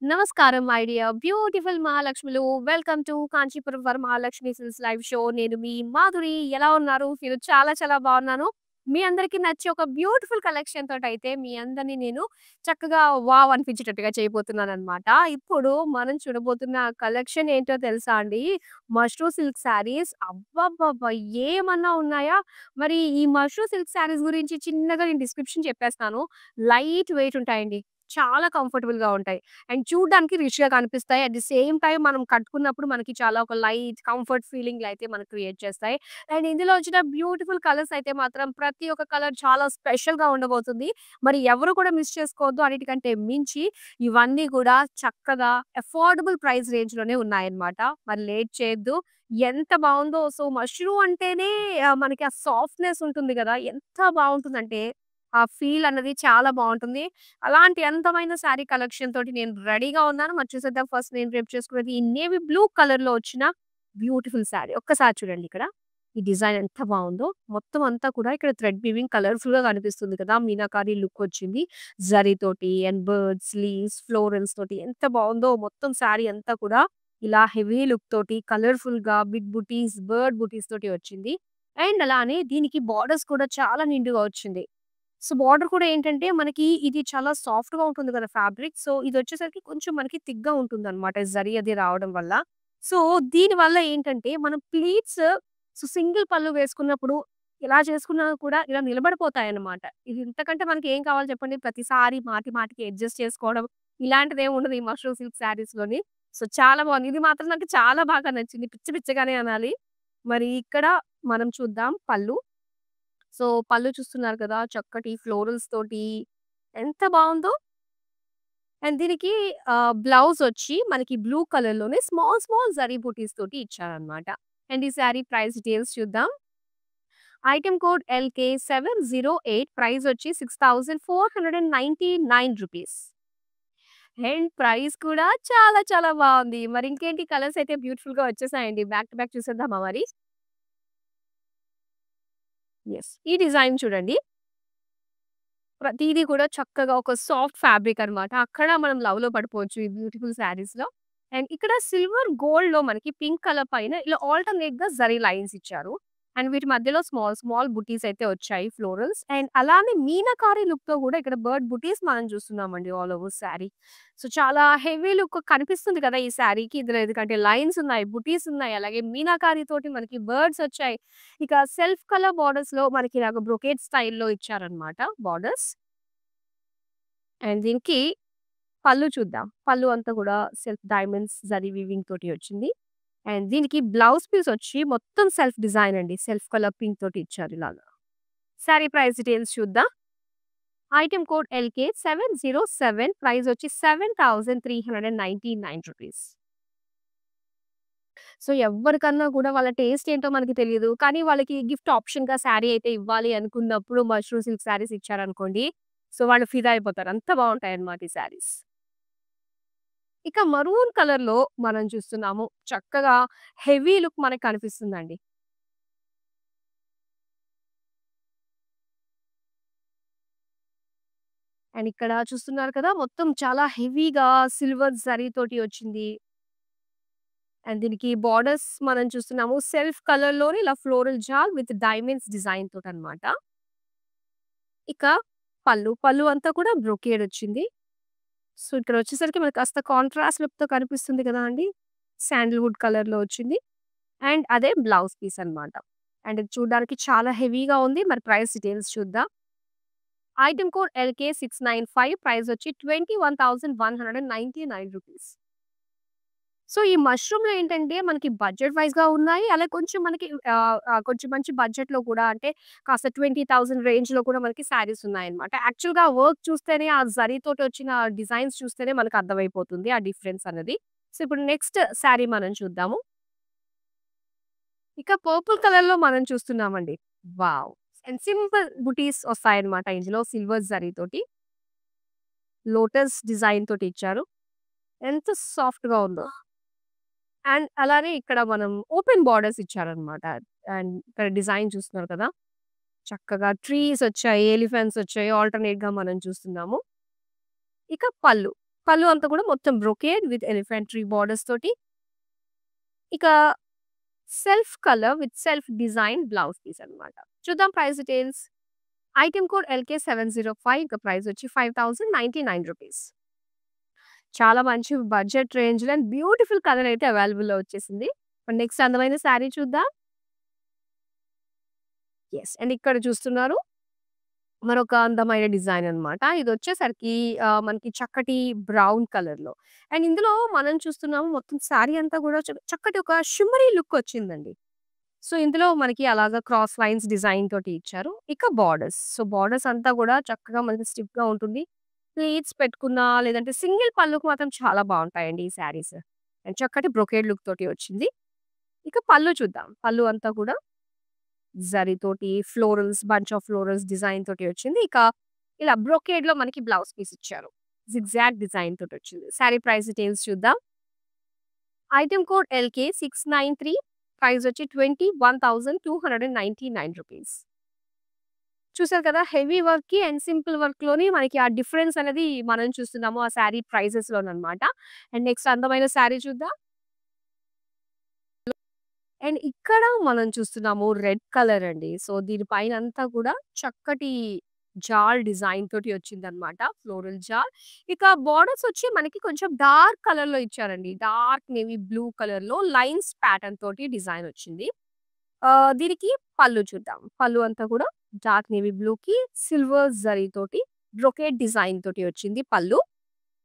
నమస్కారం my dear beautiful మహాలక్ష్ములు. Welcome to Kanchipuram Vara Mahalakshmi silks live show. నేను మీ మాధురి. ఎలా ఉన్నారు? నేను చాలా చాలా బాగున్నాను. మీ అందరికీ నచ్చే ఒక బ్యూటిఫుల్ కలెక్షన్ తోటయితే మీ అందరిని నేను చక్కగా వావ్ అనిపించేటట్టుగా చేయబోతున్నాననమాట. ఇప్పుడు మనం చూడబోతున్న కలెక్షన్ ఏంటో తెలుసా అండి? మష్రూ సిల్క్ శారీస్. అబ్బబ్బబ్బా! ఏమన్నా ఉన్నాయా? మరి ఈ మష్రూ సిల్క్ శారీస్ గురించి చిన్నగా నేను డిస్క్రిప్షన్ చెప్పేస్తాను. లైట్ వెయిట్ ఉంటాయండి. చాలా కంఫర్టబుల్‌గా ఉంటాయి. అండ్ చూడ్డానికి రిచ్‌గా కనిపిస్తాయి. అట్ ది సేమ్ టైమ్ మనం కట్టుకున్నప్పుడు మనకి చాలా ఒక లైట్ కంఫర్ట్ ఫీలింగ్‌లయితే మనకు క్రియేట్ చేస్తాయి. అండ్ ఇందులో వచ్చిన బ్యూటిఫుల్ కలర్స్ అయితే మాత్రం ప్రతి ఒక్క కలర్ చాలా స్పెషల్‌గా ఉండబోతుంది. మరి ఎవరు కూడా మిస్ చేసుకోవద్దు. అన్నిటికంటే మించి ఇవన్నీ కూడా చక్కగా అఫోర్డబుల్ ప్రైస్ రేంజ్‌లోనే ఉన్నాయన్నమాట. మరి లేట్ చేయొద్దు. ఎంత బావుందో. సో, మష్రూ అంటేనే మనకి ఆ సాఫ్ట్‌నెస్ ఉంటుంది గదా! ఎంత బావుంటుందంటే ఆ ఫీల్ అన్నది చాలా బావుంటుంది. అలాంటి అందమైన శారీ కలెక్షన్ తోటి నేను రెడీగా ఉన్నాను. మరి చూసేద్దాం ఫస్ట్ నేను రేపు చేసుకునేది ఈ నేవీ బ్లూ కలర్‌లో వచ్చిన బ్యూటిఫుల్ శారీ. ఒక్కసారి చూడండి ఇక్కడ. ఈ డిజైన్ ఎంత బావుందో. మొత్తం అంతా కూడా ఇక్కడ థ్రెడ్ వీవింగ్ కలర్‌ఫుల్‌గా కనిపిస్తుంది కదా! మీనాకారి లుక్ వచ్చింది. జరీ తోటి అండ్ బర్డ్స్, లీవ్స్, ఫ్లోరల్స్ తోటి ఎంత బావుందో. మొత్తం శారీ అంతా కూడా ఇలా హెవీ లుక్ తోటి కలర్‌ఫుల్‌గా బిగ్ బుటీస్, బర్డ్ బుటీస్ తోటి వచ్చింది. అండ్ అలానే దీనికి బోర్డర్స్ కూడా చాలా నిండుగా వచ్చింది. సో, బోర్డర్ కూడా ఏంటంటే, మనకి ఇది చాలా సాఫ్ట్‌గా ఉంటుంది కదా ఫ్యాబ్రిక్. సో, ఇదొచ్చేసరికి కొంచెం మనకి థిక్‌గా ఉంటుందనమాట. జరీ అది రావడం వల్ల. సో, దీనివల్ల ఏంటంటే, మనం ప్లీట్స్ సింగిల్ పళ్ళు వేసుకున్నప్పుడు ఇలా చేసుకున్నా కూడా ఇలా నిలబడిపోతాయన్నమాట. ఇది ఇంతకంటే మనకి ఏం కావాలి చెప్పండి? ప్రతిసారి మాటి మాటికి అడ్జస్ట్ చేసుకోవడం ఇలాంటిదేమి ఉండదు ఈ మష్రూమ్ సిల్క్ శారీస్‌లోని. సో, చాలా బాగుంది. ఇది మాత్రం నాకు చాలా బాగా నచ్చింది. పిచ్చ పిచ్చగానే అనాలి. మరి ఇక్కడ మనం చూద్దాం పళ్ళు. సో, పళ్ళు చూస్తున్నారు కదా! చక్కటి ఫ్లోరల్స్ తోటి ఎంత బావుందో. అండ్ దీనికి బ్లౌజొచ్చి మనకి బ్లూ కలర్‌లోనే స్మాల్, స్మాల్ జరీ బూటీస్ తోటి ఇచ్చారనమాట. అండ్ ఈ శారీ ప్రైస్ డీటెయిల్స్ చూద్దాం. ఐటెమ్ కోడ్ LK708 ప్రైజొచ్చి రూ. 6499. అండ్ ప్రైస్ కూడా చాలా చాలా బావుంది. మరి ఇంకేంటి కలర్స్ అయితే బ్యూటిఫుల్‌గా వచ్చేసాయండి. బ్యాక్ టు బ్యాక్ చూసేద్దామా మరి? యెస్. ఈ డిజైన్ చూడండి. ప్రతీది కూడా చక్కగా ఒక సాఫ్ట్ ఫ్యాబ్రిక్ అన్నమాట. అక్కడ మనం లవ్‌లో పడిపోవచ్చు ఈ బ్యూటిఫుల్ శారీస్‌లో. అండ్ ఇక్కడ సిల్వర్ గోల్డ్‌లో మనకి పింక్ కలర్ పైన ఇలా ఆల్టర్‌నేట్‌గా జరీ లైన్స్ ఇచ్చారు. అండ్ వీటి మధ్యలో స్మాల్, స్మాల్ బుటీస్ అయితే వచ్చాయి ఫ్లోరల్స్. అండ్ అలానే మీనాకారి లుక్‌తో కూడా ఇక్కడ బర్డ్ బుటీస్ మనం చూస్తున్నామండి ఆల్ ఓవర్ శారీ. సో, చాలా హెవీ లుక్ కనిపిస్తుంది కదా! ఈ శారీకి. ఇందులో ఎందుకంటే లైన్స్ ఉన్నాయి, బుటీస్ ఉన్నాయి. అలాగే మీనాకారి తోటి మనకి బర్డ్స్ వచ్చాయి. ఇక సెల్ఫ్ కలర్ బోర్డర్స్‌లో మనకి ఇలాగ బ్రొకేడ్ స్టైల్‌లో ఇచ్చారన్నమాట బోర్డర్స్. అండ్ దీనికి పళ్ళు చూద్దాం. పళ్ళు అంతా కూడా సెల్ఫ్ డైమండ్స్ జరీ వీవింగ్ తోటి వచ్చింది. అండ్ దీనికి బ్లౌజ్ పీస్ వచ్చి మొత్తం సెల్ఫ్ డిజైన్ అండి. సెల్ఫ్ కలర్ పింక్ తోటి ఇచ్చారు ఇలాగా. సారీ ప్రైస్ డీటెయిల్స్ చూద్దాం. ఐటెమ్ కోడ్ LK707 ప్రైస్ వచ్చి రూ. 7399. సో, ఎవ్వరికన్నా కూడా వాళ్ళ టేస్ట్ ఏంటో మనకి తెలీదు. కానీ వాళ్ళకి గిఫ్ట్ ఆప్షన్‌గా శారీ అయితే ఇవ్వాలి అనుకున్నప్పుడు మష్రూ సిల్క్ శారీస్ ఇచ్చారనుకోండి. సో, వాళ్ళు ఫిదా అయిపోతారు. అంత బావుంటాయన్నమాట ఈ శారీస్. ఇక మరూన్ కలర్‌లో మనం చూస్తున్నాము. చక్కగా హెవీ లుక్ మనకు కనిపిస్తుందండి. అండ్ ఇక్కడ చూస్తున్నారు కదా! మొత్తం చాలా హెవీగా సిల్వర్ జరీ తోటి వచ్చింది. అండ్ దీనికి బోర్డర్స్ మనం చూస్తున్నాము. సెల్ఫ్ కలర్‌లోనే ఇలా ఫ్లోరల్ జాల్ విత్ డైమండ్స్ డిజైన్ తోటనమాట. ఇక పళ్ళు. పళ్ళు అంతా కూడా బ్రొకేడ్ వచ్చింది. సో, ఇక్కడొచ్చేసరికి మనకు కాస్త కాంట్రాస్ట్ లుక్‌తో కనిపిస్తుంది కదా అండీ! శాండల్‌వుడ్ కలర్‌లో వచ్చింది. అండ్ అదే బ్లౌజ్ పీస్ అన్నమాట. అండ్ ఇది చూడ్డానికి చాలా హెవీగా ఉంది. మరి ప్రైస్ డీటెయిల్స్ చూద్దాం. ఐటెమ్ కోడ్ LK695 ప్రైస్ వచ్చి రూ. 21,199. సో, ఈ మష్రూమ్‌లో ఏంటంటే మనకి బడ్జెట్ వైస్‌గా ఉన్నాయి. అలాగే కొంచెం మనకి కొంచెం మంచి బడ్జెట్‌లో కూడా అంటే కాస్త 20,000 రేంజ్‌లో కూడా మనకి శారీస్ ఉన్నాయన్నమాట. యాక్చువల్‌గా ఆ వర్క్ చూస్తేనే ఆ జరీతోటి వచ్చిన డిజైన్స్ చూస్తేనే మనకు అర్థమైపోతుంది ఆ డిఫరెన్స్ అన్నది. సో, ఇప్పుడు నెక్స్ట్ శారీ మనం చూద్దాము. ఇక పర్పుల్ కలర్‌లో మనం చూస్తున్నామండి. వావ్! అండ్ సింపుల్ బుటీస్ వస్తాయన్నమాట ఇందులో సిల్వర్ జరీతోటి. లోటస్ డిజైన్ తోటి ఇచ్చారు. ఎంత సాఫ్ట్‌గా ఉందో. అండ్ అలానే ఇక్కడ మనం ఓపెన్ బోర్డర్స్ ఇచ్చారన్నమాట. అండ్ ఇక్కడ డిజైన్ చూస్తున్నారు కదా! చక్కగా ట్రీస్ వచ్చాయి, ఎలిఫెంట్స్ వచ్చాయి. ఆల్టర్‌నేట్‌గా మనం చూస్తున్నాము. ఇక పళ్ళు. పళ్ళు అంతా కూడా మొత్తం brocade with elephant tree borders తోటి. ఇక self colour with self design blouse piece అన్నమాట. చూద్దాం price details. Item code LK705 ఇక ప్రైస్ వచ్చి ₹5099. చాలా మంచి బడ్జెట్ రేంజ్‌లో అండ్ బ్యూటిఫుల్ కలర్ అయితే అవైలబుల్‌లో వచ్చేసింది. నెక్స్ట్ అందమైన శారీ చూద్దాం. యెస్. అండ్ ఇక్కడ చూస్తున్నారు మరొక అందమైన డిజైన్ అన్నమాట. ఇదొచ్చేసరికి మనకి చక్కటి బ్రౌన్ కలర్‌లో. అండ్ ఇందులో మనం చూస్తున్నాము మొత్తం శారీ అంతా కూడా చక్కటి ఒక షిమ్మరీ లుక్ వచ్చిందండి. సో, ఇందులో మనకి అలాగా క్రాస్ లైన్స్ డిజైన్ తోటి ఇచ్చారు. ఇక బోర్డర్స్. సో, బోర్డర్స్ అంతా కూడా చక్కగా మనకి స్టిఫ్‌గా ఉంటుంది. ప్లీట్స్ పెట్టుకున్నా లేదంటే సింగిల్ పళ్ళుకి మాత్రం చాలా బావుంటాయండి ఈ శారీస్. అండ్ చక్కటి బ్రొకేడ్ లుక్ తోటి వచ్చింది. ఇక పళ్ళు చూద్దాం. పళ్ళు అంతా కూడా జరీతోటి florals, bunch of florals design తోటి వచ్చింది. ఇక ఇలా బ్రొకేడ్‌లో మనకి బ్లౌజ్ పీస్ ఇచ్చారు. జిగ్‌జాగ్ డిజైన్ తోటొచ్చింది. శారీ ప్రైస్ డీటెయిల్స్ చూద్దాం. ఐటెమ్ కోడ్ LK693 ప్రైస్ వచ్చి ₹21,299. చూసారు కదా! హెవీ వర్క్‌కి అండ్ సింపుల్ వర్క్‌లోని మనకి ఆ డిఫరెన్స్ అనేది మనం చూస్తున్నాము ఆ శారీ ప్రైజెస్‌లోననమాట. అండ్ నెక్స్ట్ అందమైన శారీ చూద్దాం. అండ్ ఇక్కడ మనం చూస్తున్నాము రెడ్ కలర్ అండి. సో, దీని పైనంతా కూడా చక్కటి జాల్ డిజైన్ తోటి వచ్చిందనమాట. ఫ్లోరల్ జాల్. ఇక బోర్డర్స్ వచ్చి మనకి కొంచెం డార్క్ కలర్‌లో ఇచ్చారండి. డార్క్ నేవీ బ్లూ కలర్‌లో లైన్స్ ప్యాటర్న్ తోటి డిజైన్ వచ్చింది. దీనికి పళ్ళు చూద్దాం. పళ్ళు అంతా కూడా డార్క్ నేవీ బ్లూకి సిల్వర్ జరీ తోటి బ్రొకేడ్ డిజైన్ తోటి వచ్చింది పళ్ళు.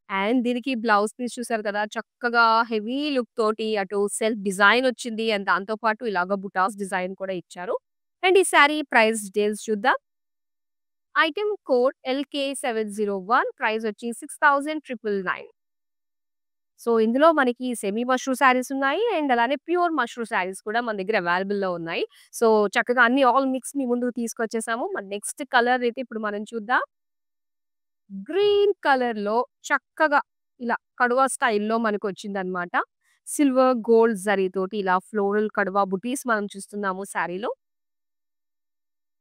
అండ్ దీనికి బ్లౌజ్ పీస్ చూసారు కదా! చక్కగా హెవీ లుక్ తోటి అటు సెల్ఫ్ డిజైన్ వచ్చింది. అండ్ దాంతో పాటు ఇలాగ బుటాస్ డిజైన్ కూడా ఇచ్చారు. అండ్ ఈ సారీ ప్రైస్ డీటెయిల్స్ చూద్దాం. ఐటెమ్ కోడ్ LK701 ప్రైస్ వచ్చి 6999. సో, ఇందులో మనకి సెమీ మష్రూ శారీస్ ఉన్నాయి. అండ్ అలానే ప్యూర్ మష్రూ శారీస్ కూడా మన దగ్గర అవైలబుల్‌లో ఉన్నాయి. సో, చక్కగా అన్ని ఆల్ మిక్స్ మీ ముందుకు తీసుకొచ్చేసాము. మరి నెక్స్ట్ కలర్ అయితే ఇప్పుడు మనం చూద్దాం. గ్రీన్ కలర్‌లో చక్కగా ఇలా కడవ స్టైల్‌లో మనకొచ్చిందనమాట. సిల్వర్, గోల్డ్ జరీతోటి ఇలా ఫ్లోరల్ కడవ బుటీస్ మనం చూస్తున్నాము శారీలో.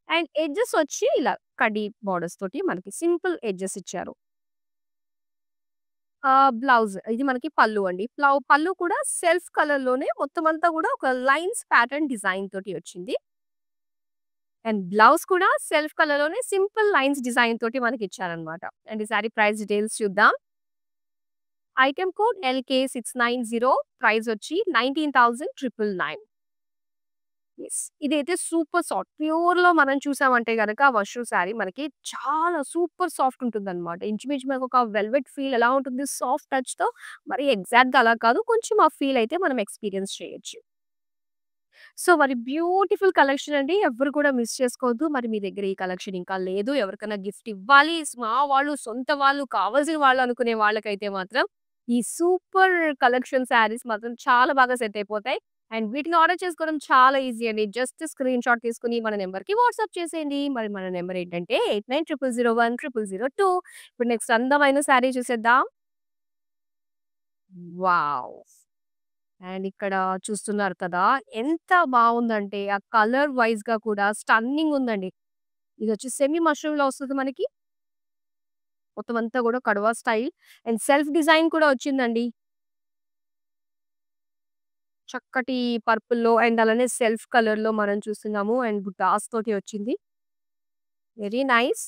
అండ్ ఎడ్జెస్ వచ్చి ఇలా కడ్డీ బోర్డర్స్ తోటి మనకి సింపుల్ ఎడ్జెస్ ఇచ్చారు. బ్లౌజ్ ఇది మనకి పళ్ళు అండి. పళ్ళు కూడా సెల్ఫ్ కలర్‌లోనే మొత్తం అంతా కూడా ఒక లైన్స్ ప్యాటర్న్ డిజైన్ తోటి వచ్చింది. అండ్ బ్లౌజ్ కూడా సెల్ఫ్ కలర్‌లోనే సింపుల్ లైన్స్ డిజైన్ తోటి మనకిచ్చారనమాట. అండ్ ఈ సారీ ప్రైస్ డీటెయిల్స్ చూద్దాం. ఐటెమ్ కోడ్ LK690 ప్రైస్ వచ్చి 19,999. యెస్. ఇదైతే సూపర్ సాఫ్ట్. ప్యూర్‌లో మనం చూసామంటే గనక మష్రూ శారీ మనకి చాలా సూపర్ సాఫ్ట్ ఉంటుందనమాట. ఇంచుమించు మనకొక వెల్వెట్ ఫీల్ ఎలా ఉంటుంది సాఫ్ట్ టచ్‌తో మరి ఎగ్జాక్ట్‌గా అలా కాదు. కొంచెం ఆ ఫీల్ అయితే మనం ఎక్స్‌పీరియన్స్ చేయొచ్చు. సో, మరి బ్యూటిఫుల్ కలెక్షన్ అండి. ఎవ్వరు కూడా మిస్ చేసుకోవద్దు. మరి మీ దగ్గర ఈ కలెక్షన్ ఇంకా లేదు. ఎవరికైనా గిఫ్ట్ ఇవ్వాలి, మా వాళ్ళు, సొంత వాళ్ళు, కావాల్సిన వాళ్ళు అనుకునే వాళ్ళకైతే మాత్రం ఈ సూపర్ కలెక్షన్ శారీస్ మాత్రం చాలా బాగా సెట్ అయిపోతాయి. అండ్ వీటిని ఆర్డర్ చేసుకోవడం చాలా ఈజీ అండి. జస్ట్ స్క్రీన్‌షాట్ తీసుకొని మన నంబర్‌కి వాట్సాప్ చేసేయండి. మరి మన నంబర్ ఏంటంటే 8900010002. ఇప్పుడు నెక్స్ట్ అందమైన శారీ చూసేద్దాం. వావ్! అండ్ ఇక్కడ చూస్తున్నారు కదా! ఎంత బావుందంటే ఆ కలర్ వైస్‌గా కూడా స్టన్నింగ్ ఉందండి. ఇదొచ్చి సెమీ మష్రూమ్‌లో వస్తది మనకి. మొత్తం అంతా కూడా కడవ స్టైల్ అండ్ సెల్ఫ్ డిజైన్ కూడా వచ్చిందండి. చక్కటి పర్పుల్‌లో అండ్ అలానే సెల్ఫ్ కలర్‌లో మనం చూస్తున్నాము. అండ్ బుటాస్ తోటి వచ్చింది. Very nice.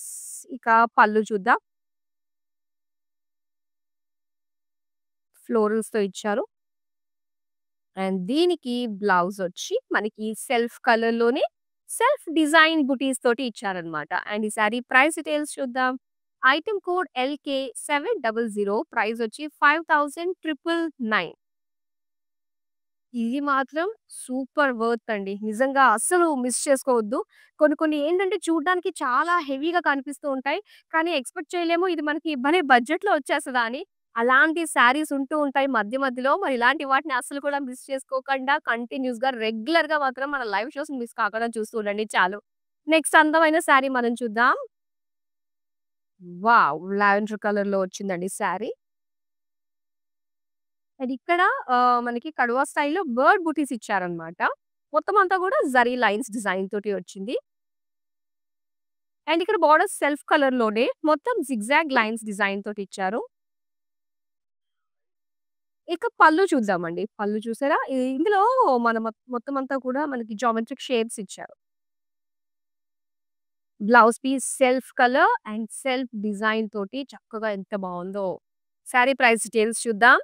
ఇక పళ్ళు చూద్దాం. ఫ్లోరల్స్‌తో ఇచ్చారు. అండ్ దీనికి బ్లౌజ్ వచ్చి మనకి సెల్ఫ్ కలర్‌లోనే సెల్ఫ్ డిజైన్ బుటీస్ తోటి ఇచ్చారన్నమాట. అండ్ ఈ సారీ ప్రైస్ డీటెయిల్స్ చూద్దాం. ఐటెమ్ కోడ్ LK700 ప్రైస్ వచ్చి 5,999. ఇది మాత్రం సూపర్ వర్త్ అండి. నిజంగా అస్సలు మిస్ చేసుకోవద్దు. కొన్ని కొన్ని ఏంటంటే చూడ్డానికి చాలా హెవీగా కనిపిస్తూ ఉంటాయి. కానీ ఎక్స్‌పెక్ట్ చేయలేము ఇది మనకి భలే బడ్జెట్‌లో వచ్చేస్తదా అని. అలాంటి శారీస్ ఉంటూ ఉంటాయి మధ్య మధ్యలో. మరి ఇలాంటి వాటిని అస్సలు కూడా మిస్ చేసుకోకుండా కంటిన్యూస్‌గా రెగ్యులర్‌గా మాత్రం మన లైవ్ షోస్ మిస్ కాకుండా చూస్తూ ఉండండి చాలు. నెక్స్ట్ అందమైన శారీ మనం చూద్దాం. వావ్! లావెండర్ కలర్‌లో వచ్చిందండి శారీ. అండ్ ఇక్కడ మనకి కడవ స్టైల్‌లో బర్డ్ బూటీస్ ఇచ్చారన్నమాట. మొత్తం అంతా కూడా జరీ లైన్స్ డిజైన్ తోటి వచ్చింది. అండ్ ఇక్కడ బోర్డర్ సెల్ఫ్ కలర్‌లోనే మొత్తం జిగ్‌జాగ్ లైన్స్ డిజైన్ తోటి ఇచ్చారు. ఇక పళ్ళు చూద్దామండి. పళ్ళు చూసారా? ఇందులో మన మొత్తం అంతా కూడా మనకి జామెట్రిక్ షేప్స్ ఇచ్చారు. Blouse piece self colour and self design తోటి చక్కగా ఎంత బావుందో. సారీ ప్రైస్ డీటెయిల్స్ చూద్దాం.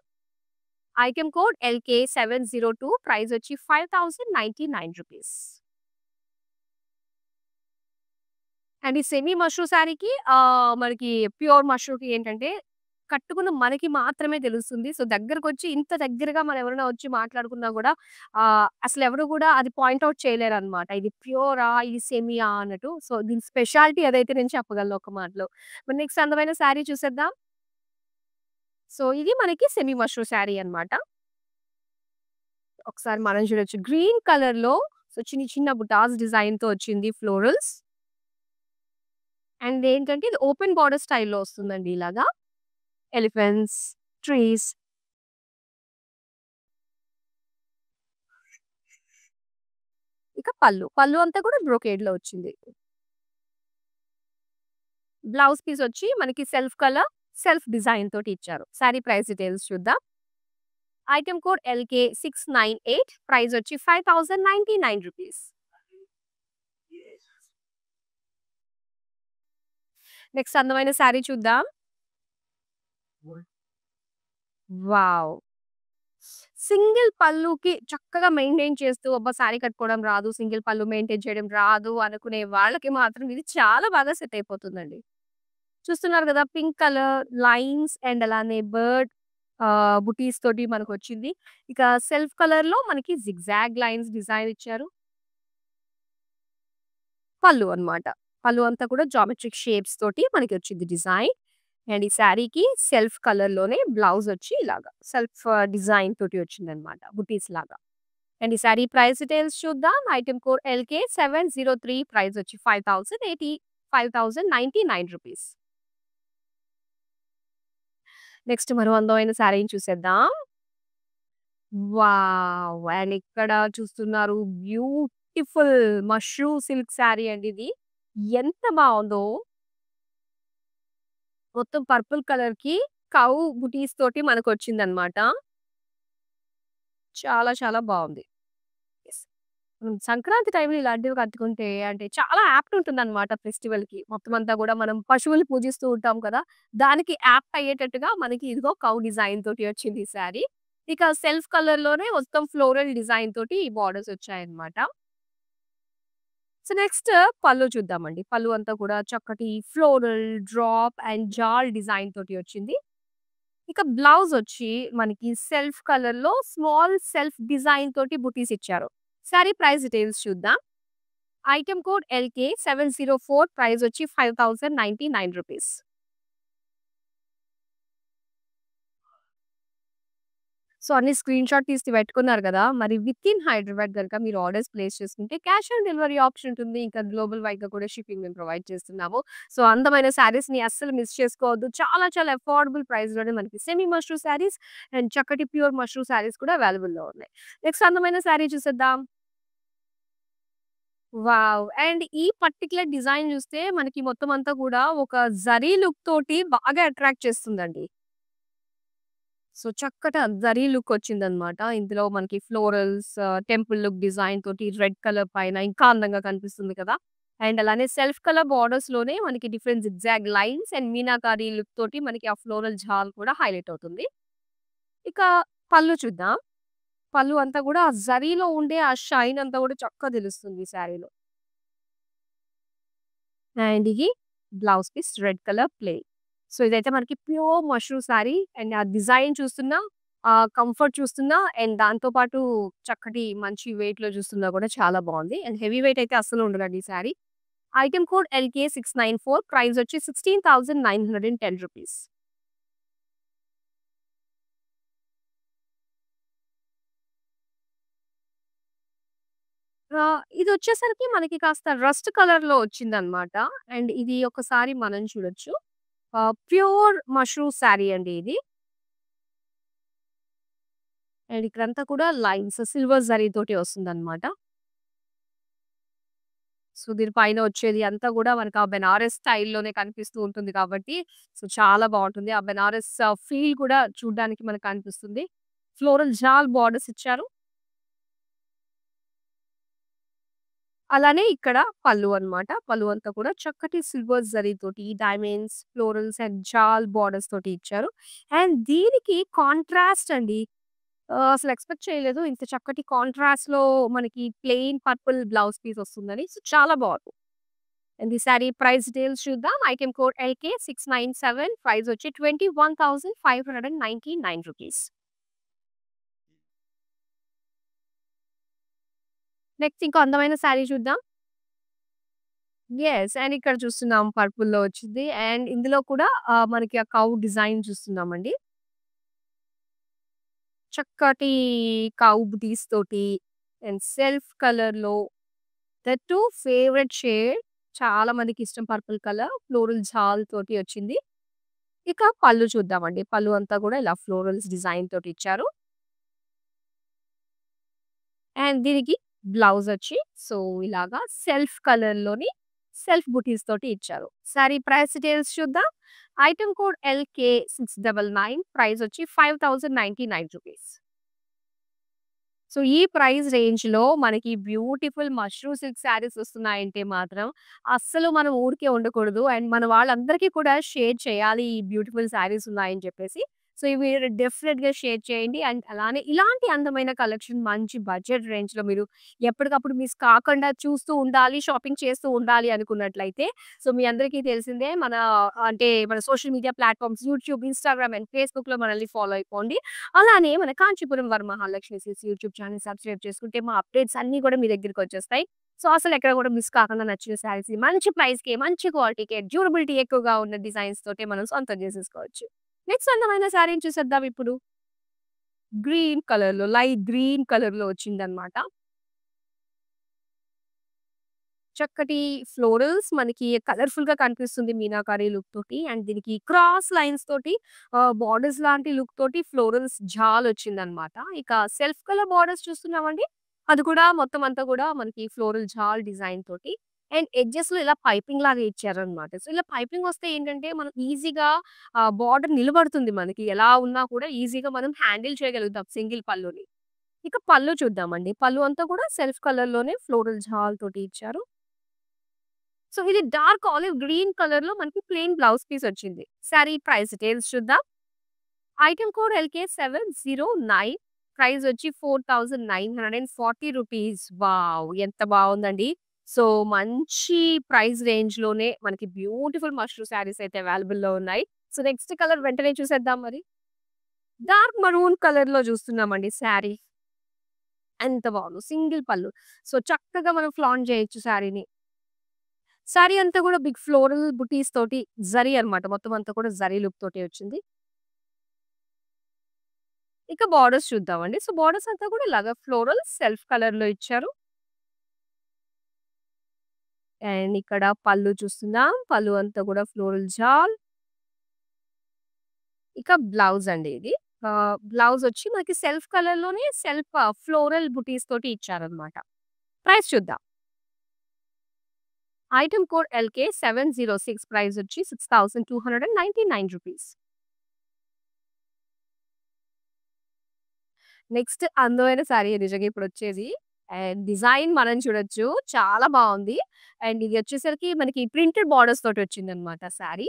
ఐటెమ్ కోడ్ LK702 ప్రైస్ వచ్చి ₹5099. అండ్ ఈ సెమీ మష్రూ శారీకి మనకి ప్యూర్ మష్రూకి ఏంటంటే, కట్టుకున్న మనకి మాత్రమే తెలుస్తుంది. సో, దగ్గరకొచ్చి ఇంత దగ్గరగా మనం ఎవరైనా వచ్చి మాట్లాడుకున్నా గూడా అసలెవరు గూడా అది పాయింట్ ఔట్ చేయలేరనమాట. ఇది ప్యూరా? ఇది సెమీయా? అన్నట్టు. సో, దీని స్పెషాలిటీ అదైతే నేను చెప్పగలను ఒక మాటలో. మరి నెక్స్ట్ అందమైన శారీ చూసేద్దాం. సో, ఇది మనకి సెమీ మష్రూ శారీ అన్నమాట. ఒకసారి మనం చూడొచ్చు. గ్రీన్ కలర్‌లో సో, చిన్న చిన్న బుటాస్ డిజైన్‌తో వచ్చింది ఫ్లోరల్స్. అండ్ ఏంటంటే ఇది ఓపెన్ బోర్డర్ స్టైల్‌లో వస్తుందండి ఇలాగా. Elephants, trees. ఇక పళ్ళు. పళ్ళు అంతా కూడా బ్రొకేడ్‌లో వచ్చింది. బ్లౌజ్ పీస్ వచ్చి మనకి సెల్ఫ్ కలర్, సెల్ఫ్ డిజైన్ తోటి ఇచ్చారు. సారీ ప్రైస్ డీటెయిల్స్ చూద్దాం. ఐటెమ్ కోడ్ LK698 ప్రైస్ వచ్చి ₹5099. నెక్స్ట్ అందమైన సారీ చూద్దాం. వావ్! సింగిల్ పళ్ళుకి చక్కగా మెయింటైన్ చేస్తూ అబ్బా! సారీ కట్టుకోవడం రాదు, సింగిల్ పళ్ళు మెయింటైన్ చేయడం రాదు అనుకునే వాళ్ళకి మాత్రం ఇది చాలా బాగా సెట్ అయిపోతుందండి. చూస్తున్నారు గదా! పింక్ కలర్ లైన్స్ అండ్ అలానే బర్డ్ బుటీస్ తోటి మనకొచ్చింది. ఇక సెల్ఫ్ కలర్‌లో మనకి జిగ్‌జాగ్ లైన్స్ డిజైన్ ఇచ్చారు. పళ్ళు అన్నమాట. పళ్ళు అంతా కూడా జామెట్రిక్ షేప్స్ తోటి మనకొచ్చింది డిజైన్. అండ్ ఈ శారీకి సెల్ఫ్ కలర్‌లోనే బ్లౌజ్ వచ్చి ఇలాగా సెల్ఫ్ డిజైన్ తోటి వచ్చిందన్నమాట. బుటీస్ లాగా. అండ్ ఈ శారీ ప్రైస్ డీటెయిల్స్ చూద్దాం. ఐటెమ్ కోడ్ LK703 ప్రైస్ వచ్చి ₹5099. నెక్స్ట్ మరో అందమైన శారీని చూసేద్దాం. వావ్! అండ్ ఇక్కడ చూస్తున్నారు బ్యూటిఫుల్ మష్రూ సిల్క్ శారీ అండి ఇది. ఎంత బావుందో. మొత్తం పర్పుల్ కలర్‌కి కౌ బుటీస్ తోటి మనకొచ్చిందన్నమాట. చాలా చాలా బావుంది. యెస్. సంక్రాంతి టైమ్‌లో ఇలాంటివి కట్టుకుంటే అంటే చాలా యాప్ట్ ఉంటుందన్నమాట ఫెస్టివల్‌కి. మొత్తం అంతా గూడా మనం పశువులు పూజిస్తూ ఉంటాం కదా! దానికి యాప్ట్ అయ్యేటట్టుగా మనకి ఇదిగో కౌ డిజైన్ తోటి వచ్చింది ఈ శారీ. ఇక సెల్ఫ్ కలర్‌లోనే మొత్తం ఫ్లోరల్ డిజైన్ తోటి ఈ బోర్డర్స్ వచ్చాయన్నమాట. సో, నెక్స్ట్ పళ్ళు చూద్దామండి. పళ్ళు అంతా కూడా చక్కటి ఫ్లోరల్, డ్రాప్ అండ్ జాల్ డిజైన్ తోటి వచ్చింది. ఇక బ్లౌజ్ వచ్చి మనకి సెల్ఫ్ కలర్‌లో స్మాల్ సెల్ఫ్ డిజైన్ తోటి బుటీస్ ఇచ్చారు. సారీ ప్రైస్ డీటెయిల్స్ చూద్దాం. ఐటెమ్ కోడ్ LK704 ప్రైస్ వచ్చి ₹5099. సో, అన్ని స్క్రీన్‌షాట్ తీసి పెట్టుకున్నారు గదా! మరి వితిన్ హైదరాబాద్ గనుక మీరు ఆర్డర్స్ ప్లేస్ చేసుకుంటే క్యాష్ ఆన్ డెలివరీ ఆప్షన్ ఉంటుంది. ఇంకా గ్లోబల్ వైడ్‌గా కూడా షిప్పింగ్ మేము ప్రొవైడ్ చేస్తున్నాము. సో, అందమైన శారీస్‌ని అస్సలు మిస్ చేసుకోవద్దు. చాలా చాలా అఫోర్డబుల్ ప్రైస్‌లోనే మనకి సెమీ మష్రూ శారీస్ అండ్ చక్కటి ప్యూర్ మష్రూ శారీస్ కూడా అవైలబుల్‌లో ఉన్నాయి. నెక్స్ట్ అందమైన శారీ చూసేద్దాం. వావ్! అండ్ ఈ పర్టిక్యులర్ డిజైన్ చూస్తే మనకి మొత్తం అంతా కూడా ఒక జరీ లుక్ తోటి బాగా అట్రాక్ట్ చేస్తుందండి. సో, చక్కట జరీ లుక్ వచ్చిందనమాట. ఇందులో మనకి ఫ్లోరల్స్, టెంపుల్ లుక్ డిజైన్ తోటి రెడ్ కలర్ పైన ఇంకా అందంగా కనిపిస్తుంది కదా! అండ్ అలానే సెల్ఫ్ కలర్ బోర్డర్స్‌లోనే మనకి different zigzag lines and meenakari look తోటి మనకి ఆ ఫ్లోరల్ జాల్ కూడా హైలైట్ అవుతుంది. ఇక పళ్ళు చూద్దాం. పళ్ళు అంతా కూడా ఆ జరీలో ఉండే ఆ షైన్ అంతా కూడా చక్కగా తెలుస్తుంది ఈ శారీలో. అండ్ ఇది blouse piece red colour plain. So, ఇదైతే మనకి ప్యూర్ మష్రూ సారీ అండ్ ఆ డిజైన్ చూస్తున్నా, కంఫర్ట్ చూస్తున్నా అండ్ దాంతో పాటు చక్కటి మంచి వెయిట్‌లో చూస్తున్నా కూడా చాలా బావుంది. అండ్ హెవీ వెయిట్ అయితే అస్సలు ఉండదండి ఈ sorry. Item code LK694 price వచ్చి ₹16,910. ఇదొచ్చేసరికి మనకి కాస్త రస్ట్ కలర్‌లో వచ్చిందనమాట. అండ్ ఇది ఒకసారి మనం చూడొచ్చు. ప్యూర్ మష్రూ సారీ అండి ఇది. అండ్ ఇక్కడంతా కూడా లైన్స్ సిల్వర్ జరీ తోటి వస్తుందనమాట. సో, దీని పైన వచ్చేది అంతా గూడా మనకు ఆ బెనారస్ స్టైల్‌లోనే కనిపిస్తూ ఉంటుంది కాబట్టి, సో, చాలా బావుంటుంది. ఆ బెనారస్ ఫీల్ కూడా చూడ్డానికి మనకు కనిపిస్తుంది. ఫ్లోరల్ జాల్ బోర్డర్స్ ఇచ్చారు. అలానే ఇక్కడ పళ్ళు అన్నమాట. పళ్ళు అంతా కూడా చక్కటి సిల్వర్ జరీతోటి, డైమండ్స్, ఫ్లోరల్స్ అండ్ జాల్ బోర్డర్స్ తోటి ఇచ్చారు. అండ్ దీనికి కాంట్రాస్ట్ అండి. అసలు ఎక్స్‌పెక్ట్ చేయలేదు. ఇంత చక్కటి కాంట్రాస్ట్‌లో మనకి ప్లెయిన్ పర్పుల్ బ్లౌజ్ పీస్ వస్తుందని. సో, చాలా బావుంది. అండ్ ఈ సారీ ప్రైస్ డీటెయిల్స్ చూద్దాం. ఐటెమ్ కోడ్ LK697 ప్రైస్ వచ్చి ₹21,599. నెక్స్ట్ ఇంకో అందమైన సారీ చూద్దాం. యెస్. అండ్ ఇక్కడ చూస్తున్నాం పర్పుల్‌లో వచ్చింది. అండ్ ఇందులో కూడా మనకి ఆ కౌ డిజైన్ చూస్తున్నామండి. చక్కటి కౌ బూటీస్ తోటి అండ్ సెల్ఫ్ కలర్‌లో దట్ టూ ఫేవరెట్ షేడ్ చాలా మందికి ఇష్టం పర్పుల్ కలర్. ఫ్లోరల్ జాల్ తోటి వచ్చింది. ఇక పళ్ళు చూద్దామండి. పళ్ళు అంతా కూడా ఇలా ఫ్లోరల్స్ డిజైన్ తోటి ఇచ్చారు. అండ్ దీనికి బ్లౌజొచ్చి సో, ఇలాగా సెల్ఫ్ కలర్‌లోని సెల్ఫ్ బూటీస్ తోటి ఇచ్చారు. సారీ ప్రైస్ డీటెయిల్స్ చూద్దాం. Item code LK699 ప్రైసొచ్చి ₹5,099. సో, ఈ ప్రైస్ రేంజ్‌లో మనకి బ్యూటిఫుల్ మష్రూమ్ సిల్క్ శారీస్ వస్తున్నాయంటే మాత్రం అస్సలు మనం ఊరికే ఉండకూడదు. అండ్ మన వాళ్ళందరికీ కూడా షేర్ చేయాలి ఈ బ్యూటిఫుల్ శారీస్ ఉన్నాయని చెప్పేసి. సో, ఇవి డెఫినిట్‌గా షేర్ చేయండి. అండ్ అలానే ఇలాంటి అందమైన కలెక్షన్ మంచి బడ్జెట్ రేంజ్‌లో మీరు ఎప్పటికప్పుడు మిస్ కాకుండా చూస్తూ ఉండాలి, షాపింగ్ చేస్తూ ఉండాలి అనుకున్నట్లయితే సో, మీ అందరికీ తెలిసిందే మన social media platforms YouTube, Instagram and ఫేస్‌బుక్‌లో మనల్ని ఫాలో అయిపోండి. అలానే మన Kanchipuram Varamahalakshmi silks YouTube channel subscribe చేసుకుంటే మా అప్డేట్స్ అన్నీ కూడా మీ దగ్గరికొచ్చేస్తాయి. సో, అసలెక్కడ కూడా మిస్ కాకుండా నచ్చిన శారీస్‌ని మంచి ప్రైస్‌కి, మంచి క్వాలిటీకి, డ్యూరబిలిటీ ఎక్కువగా ఉన్న డిజైన్స్ తోటి మనం సొంతం చేసేసుకోవచ్చు. నెక్స్ట్ అందమైన శారీని చూసేద్దాం ఇప్పుడు. గ్రీన్ కలర్‌లో, లైట్ గ్రీన్ కలర్‌లో వచ్చిందన్నమాట. చక్కటి ఫ్లోరల్స్ మనకి కలర్‌ఫుల్‌గా కనిపిస్తుంది మీనాకారి లుక్ తోటి. అండ్ దీనికి క్రాస్ లైన్స్ తోటి బోర్డర్స్ లాంటి లుక్ తోటి ఫ్లోరల్స్ జాలొచ్చిందనమాట. ఇక సెల్ఫ్ కలర్ బోర్డర్స్ చూస్తున్నామండి. అది కూడా మొత్తం అంతా కూడా మనకి ఫ్లోరల్ జాల్ డిజైన్ తోటి అండ్ ఎడ్జెస్‌లో ఇలా పైపింగ్ లాగా ఇచ్చారనమాట. సో, ఇలా పైపింగ్ వస్తే ఏంటంటే మనం ఈజీగా బోర్డర్ నిలబడుతుంది మనకి. ఎలా ఉన్నా కూడా ఈజీగా మనం హ్యాండిల్ చేయగలుగుతాం సింగిల్ పళ్ళుని. ఇక పళ్ళు చూద్దామండి. పళ్ళు అంతా కూడా సెల్ఫ్ కలర్‌లోనే ఫ్లోరల్ జాల్ తోటి ఇచ్చారు. సో, ఇది డార్క్ ఆలివ్ గ్రీన్ కలర్‌లో మనకి ప్లెయిన్ బ్లౌజ్ పీస్ వచ్చింది. సారీ ప్రైస్ డీటెయిల్స్ చూద్దాం. ఐటెమ్ కోడ్ LK709 ప్రైస్ వచ్చి ₹4,940. వావ్! ఎంత బావుందండి. సో, మంచి ప్రైస్ రేంజ్‌లోనే మనకి బ్యూటిఫుల్ మష్రూమ్ శారీస్ అయితే అవైలబుల్‌లో ఉన్నాయి. సో, నెక్స్ట్ కలర్ వెంటనే చూసేద్దాం మరి. డార్క్ మరూన్ కలర్‌లో చూస్తున్నామండి శారీ. ఎంత బావుందో సింగిల్ పళ్ళు. సో, చక్కగా మనం ఫ్లాంట్ చేయొచ్చు శారీని. శారీ అంతా కూడా బిగ్ ఫ్లోరల్ బుటీస్ తోటి జరీ అన్నమాట. మొత్తం అంతా కూడా జరీ లుక్ తోటి వచ్చింది. ఇక బోర్డర్స్ చూద్దామండి. సో, బోర్డర్స్ అంతా కూడా ఇలాగా ఫ్లోరల్ సెల్ఫ్ కలర్‌లో ఇచ్చారు. అండ్ ఇక్కడ పళ్ళు చూస్తున్నాం. పళ్ళు అంతా కూడా ఫ్లోరల్ జాల్. ఇక బ్లౌజ్ అండి ఇది. బ్లౌజ్ వచ్చి మనకి సెల్ఫ్ కలర్‌లోనే ఫ్లోరల్ బుటీస్ తోటి ఇచ్చారన్నమాట. ప్రైస్ చూద్దాం. ఐటెమ్ కోడ్ LK706 ప్రైస్ వచ్చి ₹6,299. నెక్స్ట్ అందమైన సారీ నిజంగా ఇప్పుడొచ్చేది. అండ్ డిజైన్ మనం చూడొచ్చు. చాలా బావుంది. అండ్ ఇది వచ్చేసరికి మనకి ప్రింటెడ్ బోర్డర్స్ తోటి వచ్చిందనమాట సారీ.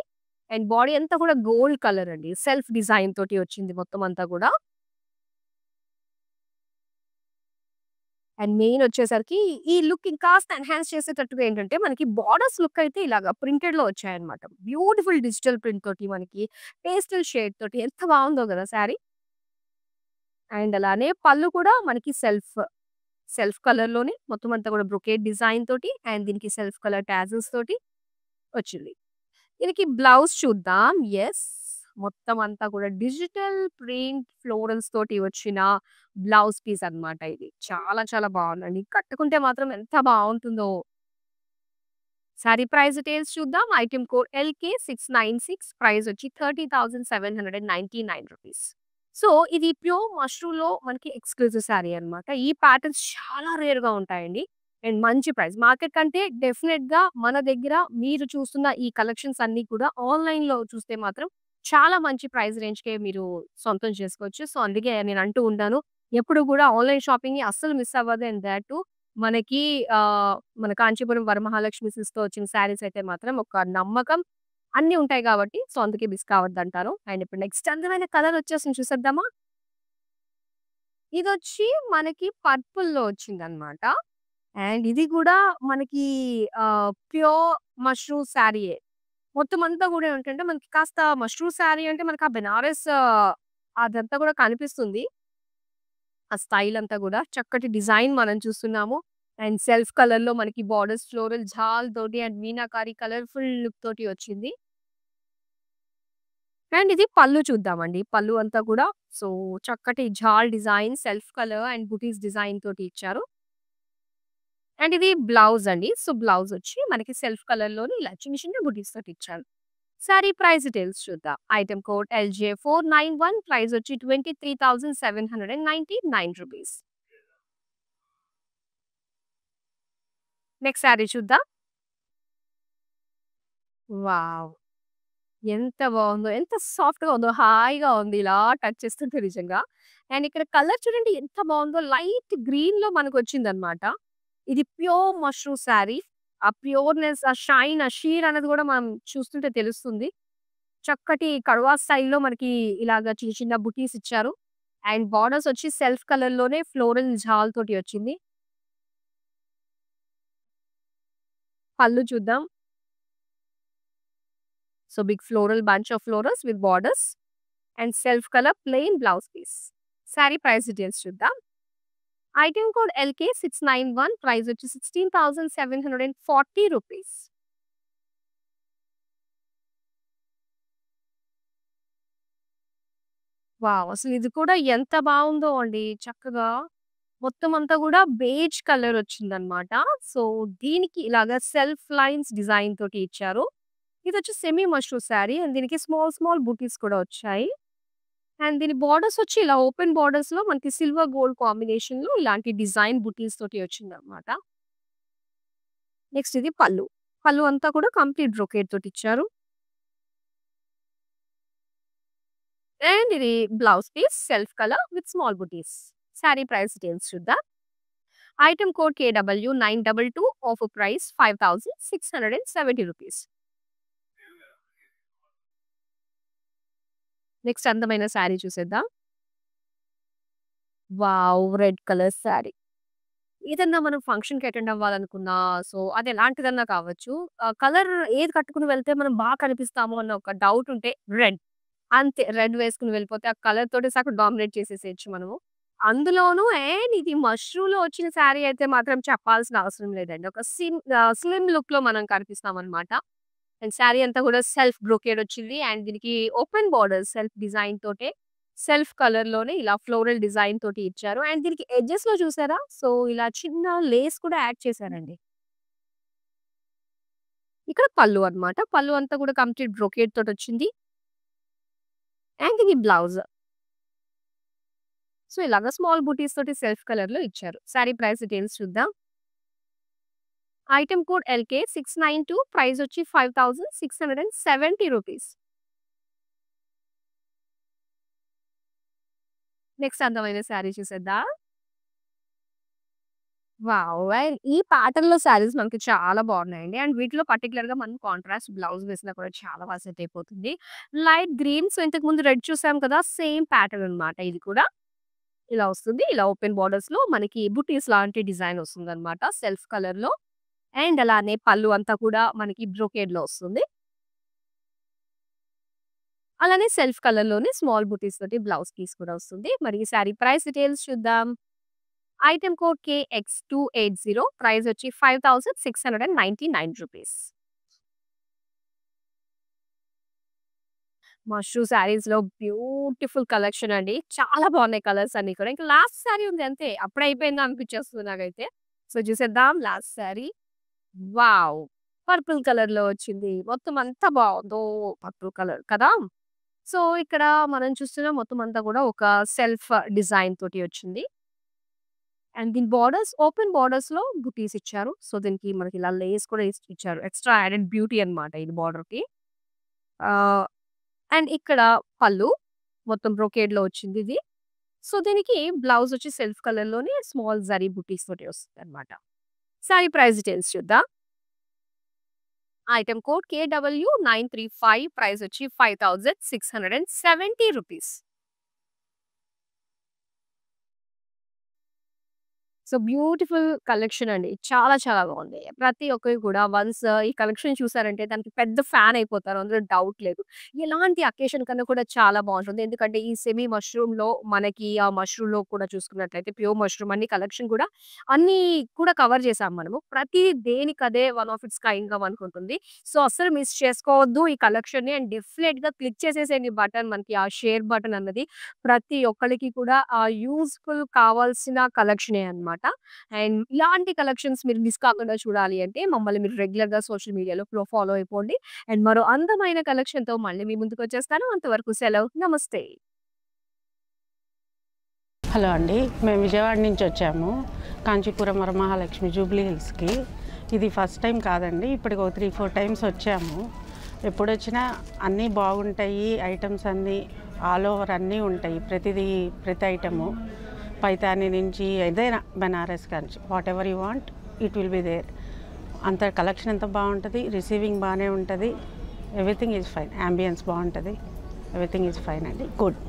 అండ్ బాడీ అంతా కూడా గోల్డ్ కలర్ అండి. సెల్ఫ్ డిజైన్ తోటి వచ్చింది మొత్తం అంతా కూడా. అండ్ మెయిన్ వచ్చేసరికి ఈ లుక్ ఇంకాస్త ఎన్హాన్స్ చేసేటట్టుగా ఏంటంటే మనకి బోర్డర్స్ లుక్ అయితే ఇలాగా ప్రింటెడ్‌లో వచ్చాయన్నమాట. బ్యూటిఫుల్ డిజిటల్ ప్రింట్ తోటి మనకి పేస్టల్ షేడ్ తోటి ఎంత బావుందో గదా! సారీ. అండ్ అలానే పళ్ళు కూడా మనకి సెల్ఫ్ కలర్‌లోనే మొత్తం అంతా కూడా బ్రొకేడ్ డిజైన్ తోటి అండ్ దీనికి సెల్ఫ్ కలర్ టాజిల్స్ తోటి వచ్చింది. దీనికి బ్లౌజ్ చూద్దాం. యెస్. మొత్తం అంతా కూడా డిజిటల్ ప్రింట్ ఫ్లోరల్స్ తోటి వచ్చిన బ్లౌజ్ పీస్ అన్నమాట ఇది. చాలా చాలా బావుందండి. కట్టుకుంటే మాత్రం ఎంత బావుంటుందో. సారీ ప్రైస్ డీటెయిల్స్ చూద్దాం. ఐటెమ్ కోడ్ LK696 ప్రైస్ వచ్చి ₹30,799. సో, ఇది ప్యూర్ మష్రూమ్‌లో మనకి ఎక్స్‌క్లూజివ్ సారీ అన్నమాట. ఈ ప్యాటర్న్స్ చాలా రేర్‌గా ఉంటాయండి. అండ్ మంచి ప్రైస్. మార్కెట్ కంటే డెఫినిట్‌గా మన దగ్గర మీరు చూస్తున్న ఈ కలెక్షన్స్ అన్నీ కూడా ఆన్‌లైన్‌లో చూస్తే మాత్రం చాలా మంచి ప్రైస్ రేంజ్‌కే మీరు సొంతం చేసుకోవచ్చు. సో, అందుకే నేను అంటూ ఉంటాను. ఎప్పుడు గూడా ఆన్‌లైన్ షాపింగ్‌ని అస్సలు మిస్ అవ్వద్దు. అండ్ థట్ టూ మనకి మన కాంచీపురం వరమహాలక్ష్మి సిల్క్స్‌తో వచ్చిన శారీస్ అయితే మాత్రం ఒక నమ్మకం అన్నీ ఉంటాయి గాబట్టి, సో, అందుకే మిస్ కావద్దంటాను. అండ్ ఇప్పుడు నెక్స్ట్ అందమైన కలర్ వచ్చేసింది చూసేద్దామా? ఇదొచ్చి మనకి పర్పుల్‌లో వచ్చిందనమాట. అండ్ ఇది గూడా మనకి ప్యూర్ మష్రూమ్ శారీయే. మొత్తం అంతా గూడా ఏంటంటే, మనకి కాస్త మష్రూమ్ శారీ అంటే మనకు ఆ బెనారస్ అదంతా గూడా కనిపిస్తుంది. ఆ స్టైల్ అంతా గూడా. చక్కటి డిజైన్ మనం చూస్తున్నాము. అండ్ సెల్ఫ్ కలర్‌లో మనకి బోర్డర్స్ ఫ్లోరల్ జాల్ తోటి అండ్ మీనాకారి కలర్‌ఫుల్ లుక్ తోటి వచ్చింది. అండ్ ఇది పళ్ళు చూద్దామండి. పళ్ళు అంతా కూడా సో, చక్కటి జాల్ design, self colour and buttis design తోటి ఇచ్చారు. అండ్ ఇది బ్లౌజ్ అండి. సో, బ్లౌజ్ వచ్చి మనకి సెల్ఫ్ కలర్‌లోని ఇలా చిన్న చిన్న బుటీస్ తోటి ఇచ్చారు. సారీ ప్రైస్ డీటెయిల్స్ చూద్దాం. ఐటెమ్ కోడ్ LJ491 ప్రైస్ వచ్చి ₹23,799. నెక్స్ట్ సారీ చూద్దాం. వావ్! ఎంత బావుందో! ఎంత సాఫ్ట్‌గా ఉందో! హాయిగా ఉంది. ఇలా టచ్ చేస్తుంటే నిజంగా. అండ్ ఇక్కడ కలర్ చూడండి ఎంత బావుందో! లైట్ గ్రీన్‌లో మనకొచ్చిందన్నమాట. ఇది ప్యూర్ మష్రూమ్ సారీ. ఆ ప్యూర్‌నెస్, ఆ షైన్, ఆ షీర్ అనేది గూడా మనం చూస్తుంటే తెలుస్తుంది. చక్కటి కడవా స్టైల్‌లో మనకి ఇలాగ చిన్న చిన్న బుటీస్ ఇచ్చారు. అండ్ బోర్డర్స్ వచ్చి సెల్ఫ్ కలర్‌లోనే ఫ్లోరల్ జాల్ తోటి వచ్చింది. పళ్ళు చూద్దాం. So, big floral bunch of florals with borders and self colour plain blouse piece. Sari price details చూద్దాం. ఐటెమ్ కోడ్ LK691 ప్రైస్ వచ్చి ₹16,740. వావ్! అసలు ఇది కూడా ఎంత బావుందో అండి. చక్కగా మొత్తం అంతా గూడా బేజ్ కలర్ వచ్చిందన్నమాట. సో, దీనికి ఇలాగా సెల్ఫ్ లైన్స్ డిజైన్ తోటి ఇచ్చారు. ఇదొచ్చి సెమీ మష్రూ సారీ అండ్ దీనికి స్మాల్ స్మాల్ బుటీస్ కూడా వచ్చాయి. అండ్ దీని బోర్డర్స్ వచ్చి ఇలా ఓపెన్ బోర్డర్స్‌లో మనకి సిల్వర్ గోల్డ్ కాంబినేషన్‌లో ఇలాంటి డిజైన్ బుటీస్ తోటి వచ్చిందన్నమాట. నెక్స్ట్ ఇది పళ్ళు. పళ్ళు అంతా కూడా కంప్లీట్ బ్రొకేడ్ తోటిచ్చారు. అండ్ ఇది blouse piece self colour with small butis. Sari price details చూద్దాం. Item code KW922 offer price ₹5,670. Next అందమైన సారీ చూసేద్దాం. వావ్! Red colour sari. ఏదన్నా మనం ఫంక్షన్‌కి అటెండ్ అవ్వాలనుకున్నా, సో, అది ఎలాంటిదన్నా కావచ్చు. కలర్ ఏది కట్టుకొని వెళ్తే మనం కనిపిస్తాము అన్న ఒక డౌట్ ఉంటే రెడ్. అంతే. రెడ్ వేసుకొని వెళ్ళిపోతే ఆ కలర్ తోటి సగం డామినేట్ చేసేసేయొచ్చు మనము. అందులోనూ ఇది మష్రూమ్‌లో వచ్చిన శారీ అయితే మాత్రం చెప్పాల్సిన అవసరం లేదండి. ఒక స్లిమ్ లుక్‌లో మనం కనిపిస్తామనమాట. అండ్ శారీ అంతా కూడా సెల్ఫ్ బ్రొకేడ్ వచ్చింది. అండ్ దీనికి ఓపెన్ బోర్డర్ సెల్ఫ్ డిజైన్ తోటే సెల్ఫ్ కలర్‌లోనే ఇలా ఫ్లోరల్ డిజైన్ తోటి ఇచ్చారు. అండ్ దీనికి ఎడ్జెస్‌లో చూసారా? సో, ఇలా చిన్న లేస్ కూడా యాడ్ చేశారండి. ఇక్కడ పళ్ళు అన్నమాట. పళ్ళు అంతా కూడా కంప్లీట్ బ్రొకేడ్ తోటొచ్చింది. అండ్ ఇది బ్లౌజ్. సో, ఇలాగ స్మాల్ బూటీస్ తోటి సెల్ఫ్ కలర్‌లో ఇచ్చారు. సారీ ప్రైస్ డీటెయిల్స్ చూద్దాం. ఐటెమ్ కోడ్ LK692 ప్రైస్ వచ్చి ₹5,670. నెక్స్ట్ అందమైన సారీ చూసేద్దాం. వావ్! అండ్ ఈ ప్యాటర్న్‌లో సారీస్ మనకి చాలా బాగున్నాయండి. అండ్ వీటిలో పర్టిక్యులర్‌గా మనం కాంట్రాస్ట్ బ్లౌజ్ వేసినా కూడా చాలా బాగా సెట్ అయిపోతుంది. లైట్ గ్రీన్ సో, ఇంతకుముందు రెడ్ చూసాం కదా! సేమ్ ప్యాటర్న్ అన్నమాట ఇది కూడా. ఇలా వస్తుంది. ఇలా ఓపెన్ బోర్డర్స్‌లో మనకి బుటీస్ లాంటి డిజైన్ వస్తుందన్నమాట సెల్ఫ్ కలర్‌లో. అండ్ అలానే పళ్ళు అంతా కూడా మనకి బ్రొకేడ్‌లో వస్తుంది. అలానే సెల్ఫ్ కలర్‌లోనే స్మాల్ బుటీస్ తోటి బ్లౌజ్ పీస్ కూడా వస్తుంది. మరి ఈ సారీ ప్రైస్ డీటెయిల్స్ చూద్దాం. ఐటెమ్ కోడ్ KX280 ప్రైస్ వచ్చి ₹5,699. మష్రూ సారీస్‌లో బ్యూటిఫుల్ కలెక్షన్ అండి. చాలా బాగున్నాయి కలర్స్ అన్నీ కూడా. ఇంకా లాస్ట్ సారీ ఉంది అంతే. అప్పుడే అయిపోయిందా అనిపించేస్తుంది నాకైతే. సో, చూసేద్దాం లాస్ట్ సారీ. వావ్! పర్పుల్ కలర్‌లో వచ్చింది. మొత్తం అంతా బావుందో పర్పుల్ కలర్ కదా! సో, ఇక్కడ మనం చూస్తున్న మొత్తం అంతా కూడా ఒక సెల్ఫ్ డిజైన్ తోటి వచ్చింది. అండ్ దీని బోర్డర్స్ ఓపెన్ బోర్డర్స్‌లో బుటీస్ ఇచ్చారు. సో, దీనికి మనకి ఇలా లేస్ కూడా ఇచ్చారు. ఎక్స్‌ట్రా యాడెడ్ బ్యూటీ అన్నమాట ఇది బోర్డర్‌కి. ఆహ్, అండ్ ఇక్కడ పళ్ళు మొత్తం బ్రొకేడ్‌లో వచ్చింది ఇది. సో, దీనికి బ్లౌజ్ వచ్చి సెల్ఫ్ కలర్‌లోనే స్మాల్ జరీ బుటీస్ తోటి వస్తుందన్నమాట. సారీ ప్రైస్ డీటెయిల్స్ చూద్దాం. ఐటెమ్ కోడ్ KW935 ప్రైస్ వచ్చి 5670 రూపీస్. సో, బ్యూటిఫుల్ కలెక్షన్ అండి. చాలా చాలా బాగుంది. ప్రతి ఒక్కరు కూడా వన్స్ ఈ కలెక్షన్ చూసారంటే దానికి పెద్ద ఫ్యాన్ అయిపోతారు. అందులో డౌట్ లేదు. ఎలాంటి అకేషన్ కన్నా కూడా చాలా బాగుంటుంది. ఎందుకంటే ఈ సెమీ మష్రూమ్‌లో మనకి ఆ మష్రూమ్‌లో కూడా చూసుకున్నట్లయితే ప్యూర్ మష్రూమ్ అన్ని కలెక్షన్ కూడా అన్నీ కూడా కవర్ చేసాం మనము. ప్రతి దేనికదే వన్ ఆఫ్ ఇట్స్ కైండ్‌గా మనకుంటుంది. సో, అస్సలు మిస్ చేసుకోవద్దు ఈ కలెక్షన్‌ని. అండ్ డెఫినిట్‌గా క్లిక్ చేసేసేయండి బటన్, మనకి ఆ షేర్ బటన్ అన్నది ప్రతి ఒక్కళ్ళకి కూడా యూజ్‌ఫుల్ కావాల్సిన కలెక్షనే అన్నమాట. అండ్ ఇలాంటి కలెక్షన్స్ మీరు మిస్ కాకుండా చూడాలి అంటే మమ్మల్ని మీరు రెగ్యులర్‌గా సోషల్ మీడియాలో ఫాలో అయిపోండి. అండ్ మరో అందమైన కలెక్షన్‌తో మళ్ళీ మీ ముందుకొచ్చేస్తాను. అంతవరకు సెలవు. నమస్తే. హలో అండి. మేము విజయవాడ నుంచి వచ్చాము. కాంచీపురం వరమహాలక్ష్మి జూబ్లీ హిల్స్‌కి. ఇది ఫస్ట్ టైం కాదండి. ఇప్పటికి ఒక 3, 4 టైమ్స్ వచ్చాము. ఎప్పుడొచ్చినా అన్నీ బాగుంటాయి. ఐటమ్స్ అన్నీ ఆల్ ఓవర్ అన్నీ ఉంటాయి. ప్రతి ఐటము పైతాని నుంచి ఏదైనా Banaras Kanchi whatever you want it will be there. అంత కలెక్షన్ ఎంత బాగుంటుంది. రిసీవింగ్ బాగానే ఉంటుంది. Everything is fine. యాంబియన్స్ బాగుంటుంది. ఎవ్రీథింగ్ ఈజ్ ఫైన్ అండి. గుడ్.